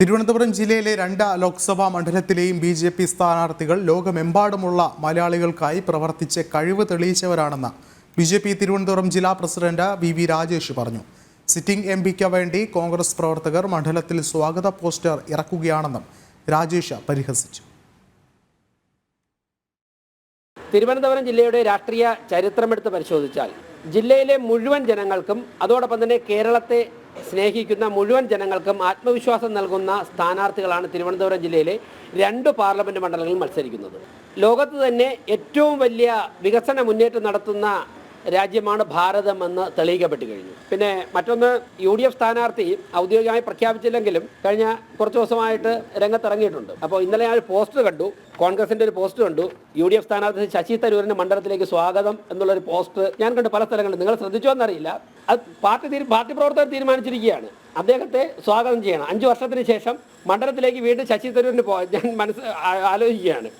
തിരുവനന്തപുരം ജില്ലയിലെ 2 ലോക്സഭാ മണ്ഡലത്തിലെയും ബി.ജെ.പി. സ്ഥാനാർത്ഥികൾ ലോകമെമ്പാടുമുള്ള മലയാളികൾക്കായി പ്രവർത്തിച്ച് കഴിവ് തെളിയിച്ചവരാണെന്ന് ബി.ജെ.പി. തിരുവനന്തപുരം ജില്ലാ പ്രസിഡന്റ് വി രാജേഷ് പറഞ്ഞു. സിറ്റിംഗ് എം.പിക്ക് വേണ്ടി കോൺഗ്രസ് പ്രവർത്തകർ മണ്ഡലത്തിൽ സ്വാഗത പോസ്റ്റർ ഇറക്കുകയാണെന്നും രാജേഷ് പരിഹസിച്ചു. തിരുവനന്തപുരം ജില്ലയുടെ രാഷ്ട്രീയ ചരിത്രമെടുത്ത് പരിശോധിച്ചാൽ ജില്ലയിലെ മുഴുവൻ ജനങ്ങൾക്കും അതോടൊപ്പം തന്നെ കേരളത്തെ സ്നേഹിക്കുന്ന മുഴുവൻ ജനങ്ങൾക്കും ആത്മവിശ്വാസം നൽകുന്ന സ്ഥാനാർത്ഥികളാണ് തിരുവനന്തപുരം ജില്ലയിലെ 2 പാർലമെന്റ് മണ്ഡലങ്ങളിൽ മത്സരിക്കുന്നത്. ലോകത്ത് തന്നെ ഏറ്റവും വലിയ വികസന മുന്നേറ്റം നടത്തുന്ന രാജ്യമാണ് ഭാരതമെന്ന് തെളിയിക്കപ്പെട്ടു കഴിഞ്ഞു. പിന്നെ മറ്റൊന്ന്, UDF സ്ഥാനാർത്ഥി ഔദ്യോഗികമായി പ്രഖ്യാപിച്ചില്ലെങ്കിലും കഴിഞ്ഞ കുറച്ച് ദിവസമായിട്ട് രംഗത്തിറങ്ങിയിട്ടുണ്ട്. അപ്പോൾ ഇന്നലെ ഞാൻ ഒരു പോസ്റ്റർ കണ്ടു, കോൺഗ്രസിൻ്റെ ഒരു പോസ്റ്റർ കണ്ടു. UDF സ്ഥാനാർത്ഥി ശശി തരൂരിൻ്റെ മണ്ഡലത്തിലേക്ക് സ്വാഗതം എന്നുള്ളൊരു പോസ്റ്റർ ഞാൻ കണ്ടു പല സ്ഥലങ്ങളിൽ. നിങ്ങൾ ശ്രദ്ധിച്ചോ എന്നറിയില്ല. അത് പാർട്ടി പ്രവർത്തകർ തീരുമാനിച്ചിരിക്കുകയാണ്. അദ്ദേഹത്തെ സ്വാഗതം ചെയ്യണം. 5 വർഷത്തിന് ശേഷം മണ്ഡലത്തിലേക്ക് വീണ്ടും ശശി തരൂരിന് പോകാൻ ഞാൻ ആലോചിക്കുകയാണ്.